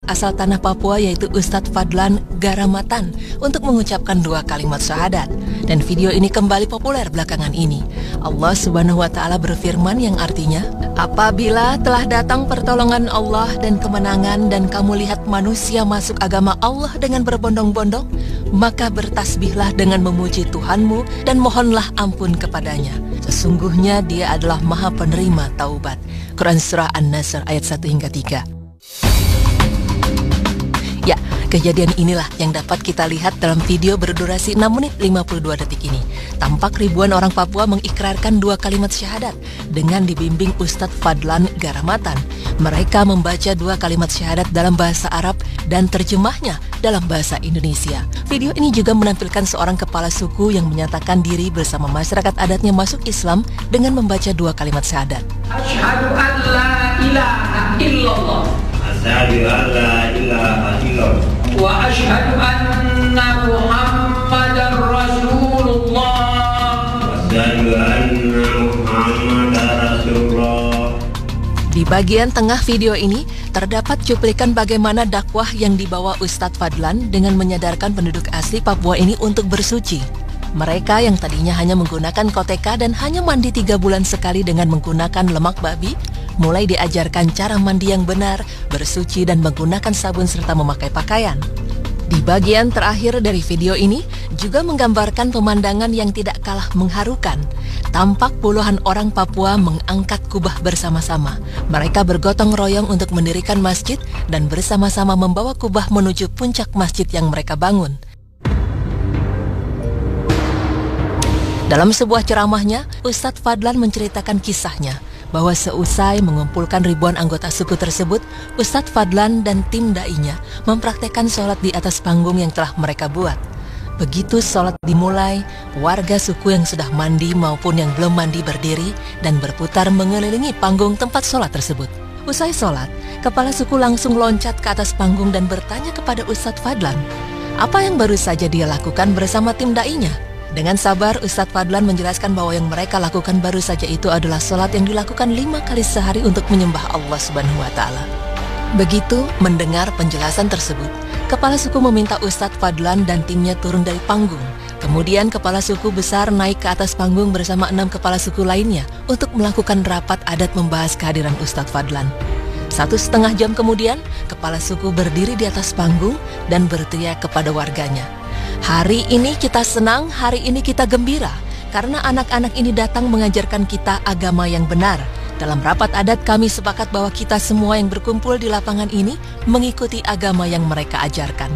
asal tanah Papua yaitu Ustadz Fadlan Garamatan untuk mengucapkan 2 kalimat syahadat. Dan video ini kembali populer belakangan ini. Allah Subhanahu wa Ta'ala berfirman yang artinya, apabila telah datang pertolongan Allah dan kemenangan dan kamu lihat manusia masuk agama Allah dengan berbondong-bondong, maka bertasbihlah dengan memuji Tuhanmu dan mohonlah ampun kepadanya. Sesungguhnya Dia adalah Maha Penerima Taubat. Quran Surah An-Nasr ayat 1 hingga 3. Ya, kejadian inilah yang dapat kita lihat dalam video berdurasi 6 menit 52 detik ini. Tampak ribuan orang Papua mengikrarkan 2 kalimat syahadat dengan dibimbing Ustadz Fadlan Garamatan. Mereka membaca 2 kalimat syahadat dalam bahasa Arab dan terjemahnya dalam bahasa Indonesia. Video ini juga menampilkan seorang kepala suku yang menyatakan diri bersama masyarakat adatnya masuk Islam dengan membaca 2 kalimat syahadat. Asyhadu an la ilaha illallah. Asyhadu an la ilaha illallah. Wa asyhadu anna Muhammadar Rasulullah. Asyhadu anna Muhammadar Rasulullah. Di bagian tengah video ini terdapat cuplikan bagaimana dakwah yang dibawa Ustadz Fadlan dengan menyadarkan penduduk asli Papua ini untuk bersuci. Mereka yang tadinya hanya menggunakan koteka dan hanya mandi 3 bulan sekali dengan menggunakan lemak babi, mulai diajarkan cara mandi yang benar, bersuci dan menggunakan sabun serta memakai pakaian. Di bagian terakhir dari video ini juga menggambarkan pemandangan yang tidak kalah mengharukan. Tampak puluhan orang Papua mengangkat kubah bersama-sama. Mereka bergotong royong untuk mendirikan masjid dan bersama-sama membawa kubah menuju puncak masjid yang mereka bangun. Dalam sebuah ceramahnya, Ustadz Fadlan menceritakan kisahnya bahwa seusai mengumpulkan ribuan anggota suku tersebut, Ustadz Fadlan dan tim da'inya mempraktekkan sholat di atas panggung yang telah mereka buat. Begitu sholat dimulai, warga suku yang sudah mandi maupun yang belum mandi berdiri dan berputar mengelilingi panggung tempat sholat tersebut. Usai sholat, kepala suku langsung loncat ke atas panggung dan bertanya kepada Ustadz Fadlan, apa yang baru saja dia lakukan bersama tim da'inya. Dengan sabar, Ustadz Fadlan menjelaskan bahwa yang mereka lakukan baru saja itu adalah sholat yang dilakukan 5 kali sehari untuk menyembah Allah Subhanahu wa Ta'ala. Begitu mendengar penjelasan tersebut, kepala suku meminta Ustadz Fadlan dan timnya turun dari panggung. Kemudian kepala suku besar naik ke atas panggung bersama 6 kepala suku lainnya untuk melakukan rapat adat membahas kehadiran Ustadz Fadlan. 1,5 jam kemudian, kepala suku berdiri di atas panggung dan berteriak kepada warganya, hari ini kita senang, hari ini kita gembira, karena anak-anak ini datang mengajarkan kita agama yang benar. Dalam rapat adat kami sepakat bahwa kita semua yang berkumpul di lapangan ini mengikuti agama yang mereka ajarkan.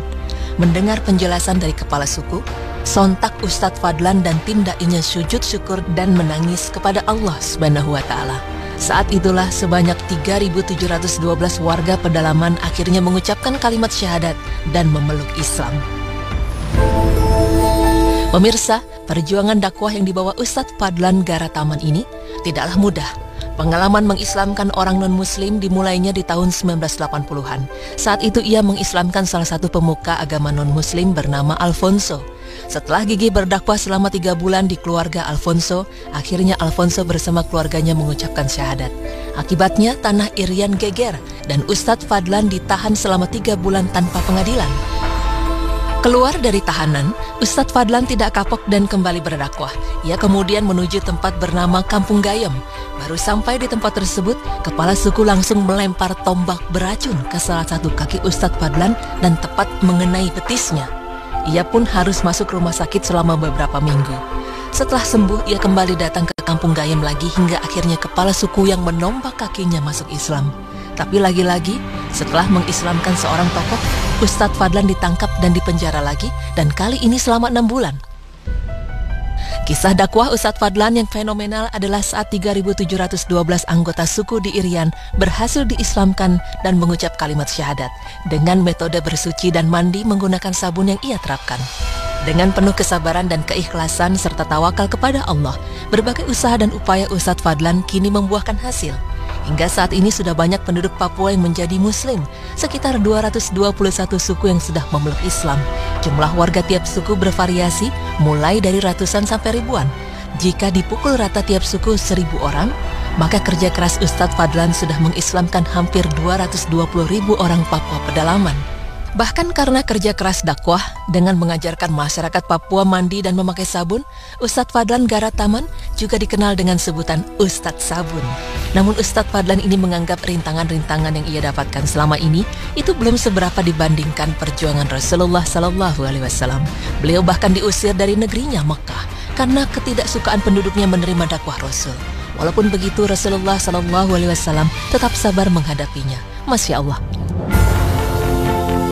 Mendengar penjelasan dari kepala suku, sontak Ustadz Fadlan dan tim da'inya sujud syukur dan menangis kepada Allah Subhanahu wa Ta'ala. Saat itulah sebanyak 3.712 warga pedalaman akhirnya mengucapkan kalimat syahadat dan memeluk Islam. Pemirsa, perjuangan dakwah yang dibawa Ustadz Fadlan Garamatan ini tidaklah mudah. Pengalaman mengislamkan orang non-muslim dimulainya di tahun 1980-an. Saat itu ia mengislamkan salah satu pemuka agama non-muslim bernama Alfonso. Setelah gigih berdakwah selama 3 bulan di keluarga Alfonso, akhirnya Alfonso bersama keluarganya mengucapkan syahadat. Akibatnya tanah Irian geger dan Ustadz Fadlan ditahan selama 3 bulan tanpa pengadilan. Keluar dari tahanan, Ustadz Fadlan tidak kapok dan kembali berdakwah. Ia kemudian menuju tempat bernama Kampung Gayem. Baru sampai di tempat tersebut, kepala suku langsung melempar tombak beracun ke salah satu kaki Ustadz Fadlan dan tepat mengenai betisnya. Ia pun harus masuk rumah sakit selama beberapa minggu. Setelah sembuh, ia kembali datang ke Kampung Gayem lagi hingga akhirnya kepala suku yang menombak kakinya masuk Islam. Tapi lagi-lagi, setelah mengislamkan seorang tokoh, Ustadz Fadlan ditangkap dan dipenjara lagi, dan kali ini selama 6 bulan. Kisah dakwah Ustadz Fadlan yang fenomenal adalah saat 3.712 anggota suku di Irian berhasil diislamkan dan mengucap kalimat syahadat dengan metode bersuci dan mandi menggunakan sabun yang ia terapkan. Dengan penuh kesabaran dan keikhlasan serta tawakal kepada Allah, berbagai usaha dan upaya Ustadz Fadlan kini membuahkan hasil. Hingga saat ini sudah banyak penduduk Papua yang menjadi Muslim, sekitar 221 suku yang sudah memeluk Islam. Jumlah warga tiap suku bervariasi, mulai dari ratusan sampai ribuan. Jika dipukul rata tiap suku 1.000 orang, maka kerja keras Ustadz Fadlan sudah mengislamkan hampir 220.000 orang Papua pedalaman. Bahkan karena kerja keras dakwah dengan mengajarkan masyarakat Papua mandi dan memakai sabun, Ustadz Fadlan Garataman juga dikenal dengan sebutan Ustadz Sabun. Namun Ustadz Fadlan ini menganggap rintangan-rintangan yang ia dapatkan selama ini itu belum seberapa dibandingkan perjuangan Rasulullah SAW. Beliau bahkan diusir dari negerinya Mekah karena ketidaksukaan penduduknya menerima dakwah Rasul. Walaupun begitu, Rasulullah SAW tetap sabar menghadapinya. Masya Allah.